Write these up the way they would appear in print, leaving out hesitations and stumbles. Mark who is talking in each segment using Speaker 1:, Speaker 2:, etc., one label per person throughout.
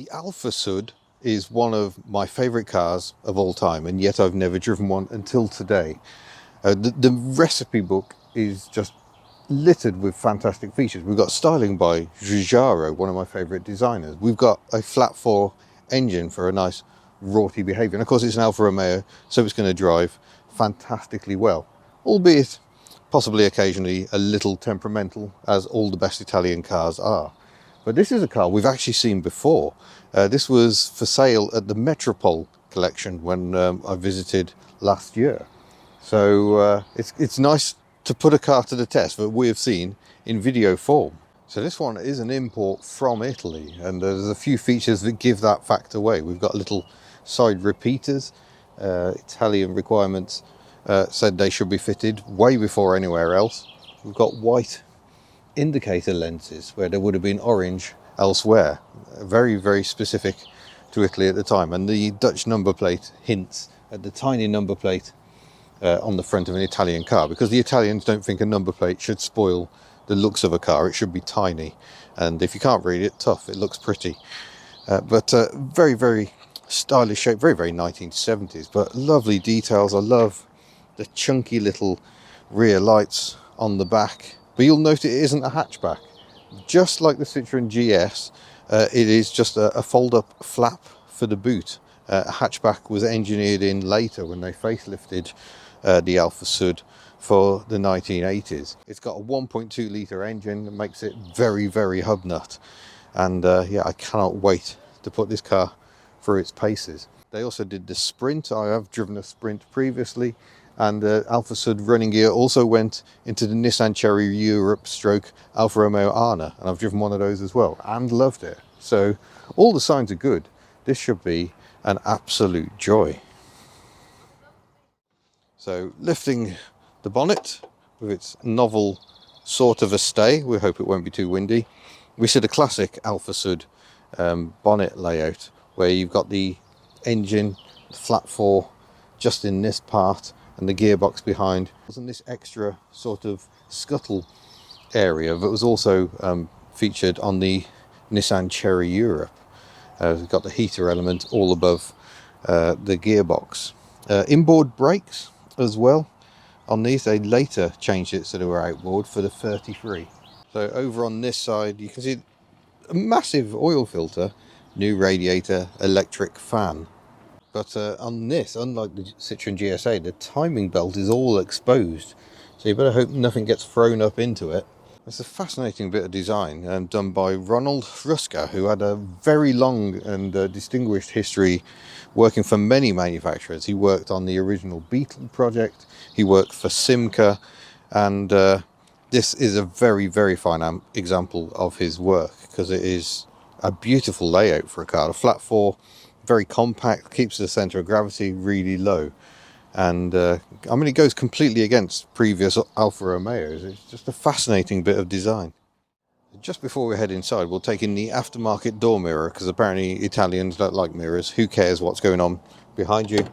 Speaker 1: The Alfasud is one of my favourite cars of all time, and yet I've never driven one until today. The recipe book is just littered with fantastic features. We've got styling by Giugiaro, one of my favourite designers. We've got a flat 4 engine for a nice raughty behaviour, and of course it's an Alfa Romeo, so it's going to drive fantastically well, albeit possibly occasionally a little temperamental, as all the best Italian cars are. But this is a car we've actually seen before. This was for sale at the Metropole collection when I visited last year. So it's nice to put a car to the test that we have seen in video form. So this one is an import from Italy, and there's a few features that give that fact away. We've got little side repeaters. Italian requirements said they should be fitted way before anywhere else. We've got white indicator lenses where there would have been orange elsewhere. Very, very specific to Italy at the time. And the Dutch number plate hints at the tiny number plate on the front of an Italian car, because the Italians don't think a number plate should spoil the looks of a car. It should be tiny, and if you can't read it, tough, it looks pretty. But very, very stylish shape, very, very 1970s, but lovely details. I love the chunky little rear lights on the back. But you'll note it isn't a hatchback. Just like the Citroen GS, it is just a fold-up flap for the boot. A hatchback was engineered in later when they facelifted the Alfasud for the 1980s. It's got a 1.2 litre engine that makes it very, very Hubnut. And yeah, I cannot wait to put this car through its paces. They also did the Sprint. I have driven a Sprint previously. And Alfasud running gear also went into the Nissan Cherry Europe stroke Alfa Romeo Arna, and I've driven one of those as well and loved it. So all the signs are good. This should be an absolute joy. So lifting the bonnet with its novel sort of a stay, we hope it won't be too windy. We see the classic Alfasud bonnet layout where you've got the engine, the flat 4 just in this part, and the gearbox behind. Wasn't this extra sort of scuttle area that was also featured on the Nissan Cherry Europe. We've got the heater element all above the gearbox. Inboard brakes as well on these. They later changed it so they were outboard for the 33. So over on this side you can see a massive oil filter, new radiator, electric fan. But on this, unlike the Citroen GSA, the timing belt is all exposed. So you better hope nothing gets thrown up into it. It's a fascinating bit of design done by Ronald Ruska, who had a very long and distinguished history working for many manufacturers. He worked on the original Beetle project, he worked for Simca, and this is a very, very fine example of his work, because it is a beautiful layout for a car. A flat 4, very compact, keeps the centre of gravity really low, and I mean, it goes completely against previous Alfa Romeos. It's just a fascinating bit of design. Just before we head inside, we'll take in the aftermarket door mirror, because apparently Italians don't like mirrors. Who cares what's going on behind you?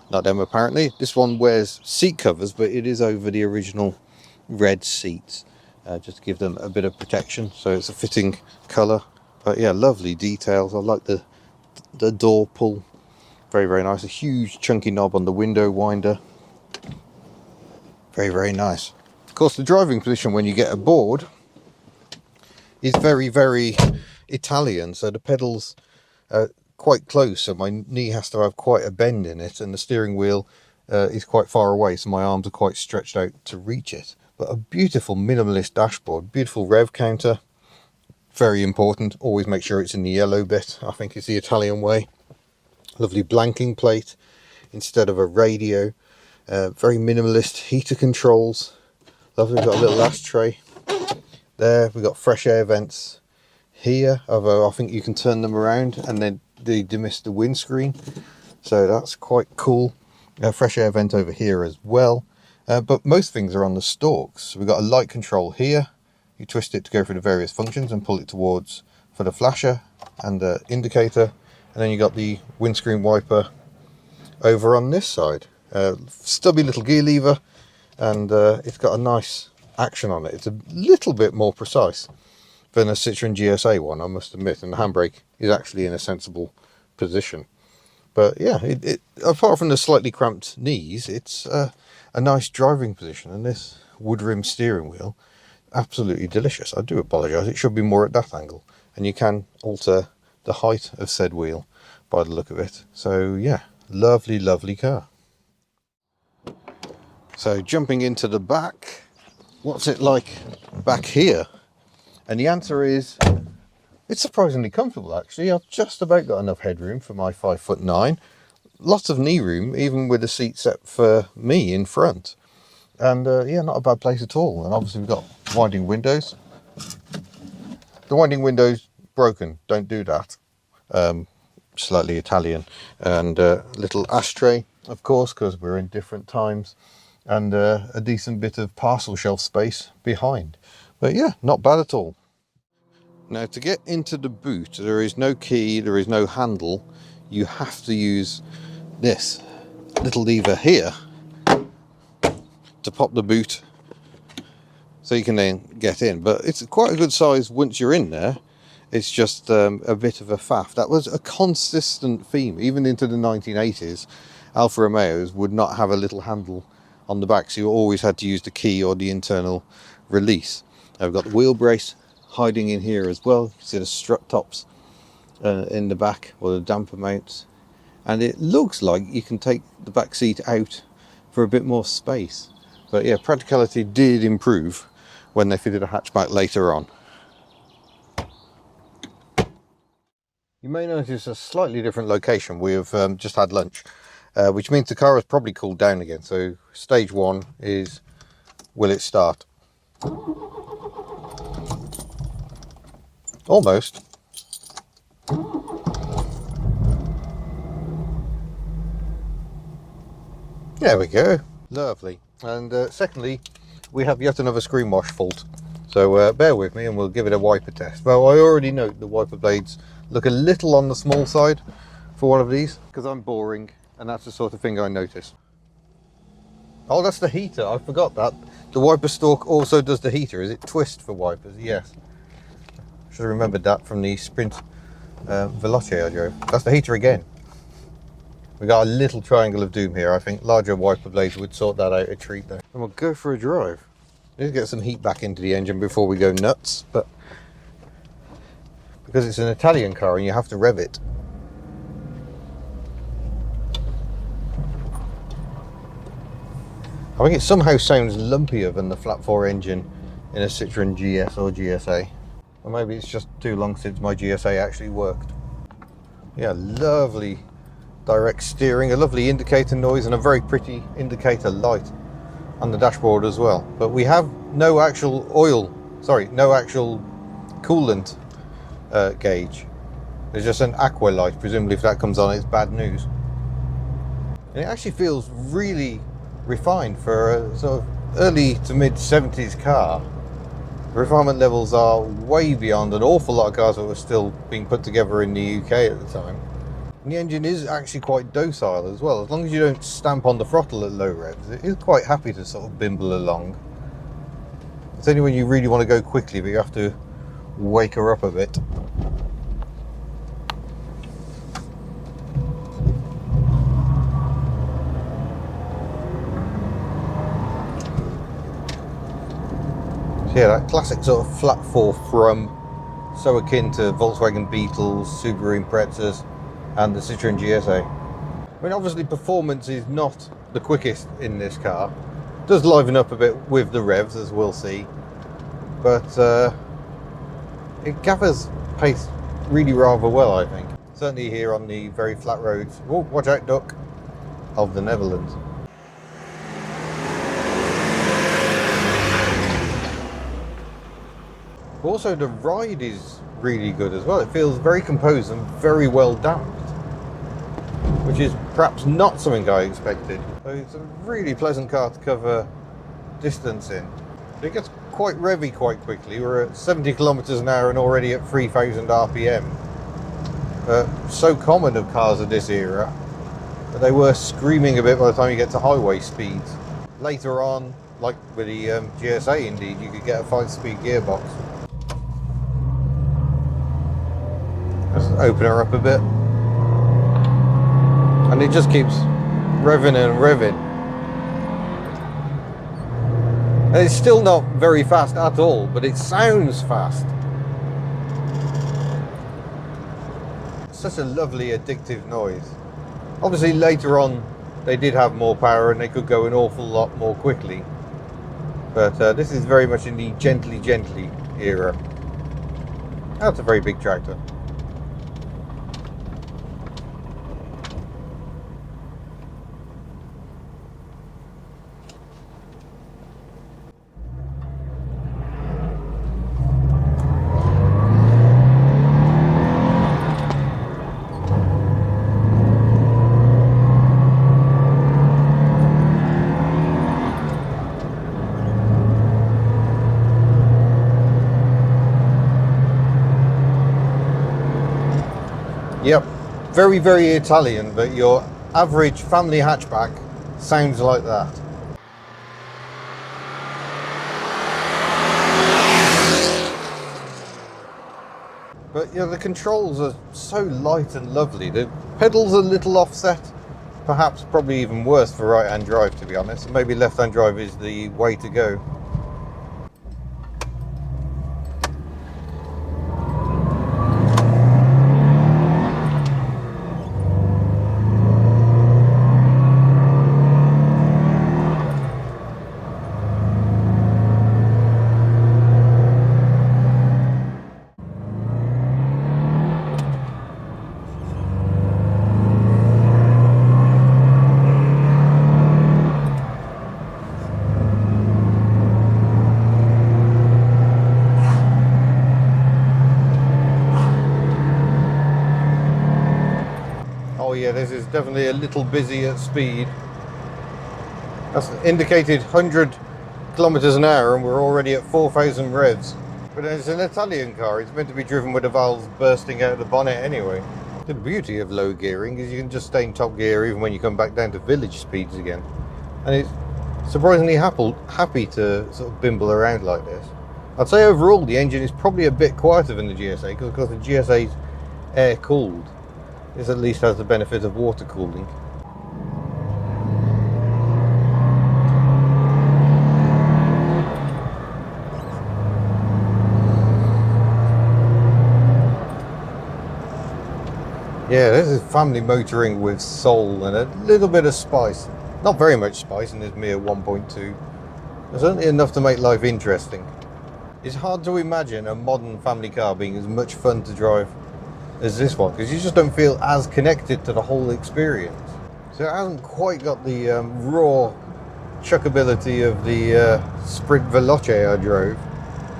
Speaker 1: Not them apparently. This one wears seat covers, but it is over the original red seats, just to give them a bit of protection, so it's a fitting colour. But yeah, lovely details. I like the door pull, very, very nice. A huge chunky knob on the window winder, very, very nice. Of course, the driving position when you get aboard is very, very Italian, so the pedals are quite close, so my knee has to have quite a bend in it, and the steering wheel is quite far away, so my arms are quite stretched out to reach it. But a beautiful minimalist dashboard, beautiful rev counter. Very important, always make sure it's in the yellow bit, I think it's the Italian way. Lovely blanking plate instead of a radio. Very minimalist heater controls. Lovely, we've got a little ashtray there. We've got fresh air vents here, although I think you can turn them around and then they demist the windscreen, so that's quite cool. Fresh air vent over here as well, but most things are on the stalks. So we've got a light control here. You twist it to go through the various functions and pull it towards for the flasher and the indicator. And then you got the windscreen wiper over on this side. Stubby little gear lever, and it's got a nice action on it. It's a little bit more precise than a Citroen GSA one, I must admit, and the handbrake is actually in a sensible position. But yeah, apart from the slightly cramped knees, it's a nice driving position, and this wood rim steering wheel, absolutely delicious. I do apologise, it should be more at that angle, and you can alter the height of said wheel by the look of it. So yeah, lovely, lovely car. So jumping into the back, what's it like back here? And the answer is, it's surprisingly comfortable actually. I've just about got enough headroom for my 5'9". Lots of knee room, even with the seat set for me in front. And yeah, not a bad place at all. And obviously we've got winding windows. The winding window's broken, don't do that. Slightly Italian. And a little ashtray, of course, because we're in different times. And a decent bit of parcel shelf space behind. But yeah, not bad at all. Now to get into the boot, there is no key, there is no handle. You have to use this little lever here to pop the boot so you can then get in. But it's quite a good size once you're in there. It's just a bit of a faff. That was a consistent theme, even into the 1980s. Alfa Romeos would not have a little handle on the back, so you always had to use the key or the internal release. I've got the wheel brace hiding in here as well. You can see the strut tops in the back, or the damper mounts, and it looks like you can take the back seat out for a bit more space. But yeah, practicality did improve when they fitted a hatchback later on. You may notice a slightly different location. We have just had lunch, which means the car has probably cooled down again. So stage one is, will it start? Almost. There we go. Lovely. And secondly, we have yet another screen wash fault. So bear with me and we'll give it a wiper test. Well, I already note the wiper blades look a little on the small side for one of these, because I'm boring and that's the sort of thing I notice. Oh, that's the heater. I forgot that. The wiper stalk also does the heater. Is it twist for wipers? Yes. Should have remembered that from the Sprint Veloce I drove. That's the heater again. We got a little triangle of doom here. I think larger wiper blades would sort that out a treat though. And we'll go for a drive. Need to get some heat back into the engine before we go nuts, but because it's an Italian car and you have to rev it. I think it somehow sounds lumpier than the flat 4 engine in a Citroen GS or GSA. Or maybe it's just too long since my GSA actually worked. Yeah, lovely direct steering, a lovely indicator noise, and a very pretty indicator light on the dashboard as well. But we have no actual no actual coolant gauge. There's just an aqua light. Presumably if that comes on, it's bad news. And it actually feels really refined for a sort of early to mid 70s car. The refinement levels are way beyond an awful lot of cars that were still being put together in the UK at the time. And the engine is actually quite docile as well. As long as you don't stamp on the throttle at low revs, it is quite happy to sort of bimble along. It's only when you really want to go quickly that you have to wake her up a bit. Yeah, that classic sort of flat 4 thrum, so akin to Volkswagen Beetles, Subaru Imprezas and the Citroen GSA. I mean, obviously performance is not the quickest in this car. It does liven up a bit with the revs, as we'll see, but it gathers pace really rather well, I think. Certainly here on the very flat roads, oh, watch out duck, of the Netherlands. Also, the ride is really good as well. It feels very composed and very well damped, which is perhaps not something I expected. So it's a really pleasant car to cover distance in. It gets quite revvy quite quickly. We're at 70 kilometers an hour and already at 3,000 RPM. So common of cars of this era, but they were screaming a bit by the time you get to highway speeds. Later on, like with the GSA indeed, you could get a 5-speed gearbox. open her up a bit. And it just keeps revving and revving. And it's still not very fast at all, but it sounds fast. Such a lovely addictive noise. Obviously later on they did have more power and they could go an awful lot more quickly, but this is very much in the gently era. That's a very big tractor. Yep, very Italian, but your average family hatchback sounds like that. But you know, the controls are so light and lovely. The pedals are a little offset, perhaps probably even worse for right-hand drive, to be honest. Maybe left-hand drive is the way to go. Oh yeah, this is definitely a little busy at speed. That's indicated 100 kilometers an hour and we're already at 4,000 revs. But it's an Italian car, it's meant to be driven with the valves bursting out of the bonnet anyway. The beauty of low gearing is you can just stay in top gear even when you come back down to village speeds again. And it's surprisingly happy to sort of bimble around like this. I'd say overall the engine is probably a bit quieter than the GSA, because of course the GSA is air cooled. This at least has the benefit of water cooling. Yeah, this is family motoring with soul and a little bit of spice. Not very much spice in this mere 1.2. But certainly enough to make life interesting. It's hard to imagine a modern family car being as much fun to drive as this one, because you just don't feel as connected to the whole experience. So it hasn't quite got the raw chuckability of the Sprint Veloce I drove.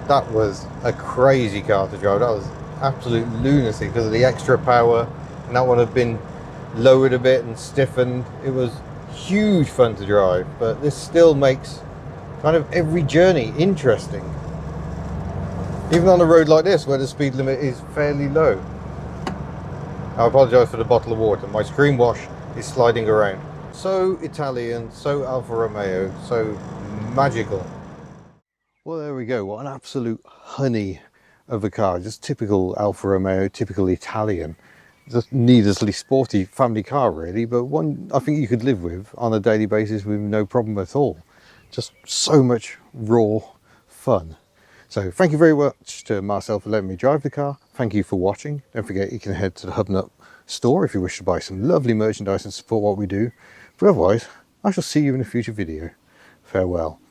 Speaker 1: That was a crazy car to drive. That was absolute lunacy because of the extra power, and that one had been lowered a bit and stiffened. It was huge fun to drive, but this still makes kind of every journey interesting, even on a road like this where the speed limit is fairly low. I apologise for the bottle of water. My screen wash is sliding around. So Italian, so Alfa Romeo, so magical. Well, there we go. What an absolute honey of a car. Just typical Alfa Romeo, typical Italian. Just needlessly sporty family car really, but one I think you could live with on a daily basis with no problem at all. Just so much raw fun. So thank you very much to Marcel for letting me drive the car. Thank you for watching. Don't forget you can head to the Hubnut store if you wish to buy some lovely merchandise and support what we do. But otherwise, I shall see you in a future video. Farewell.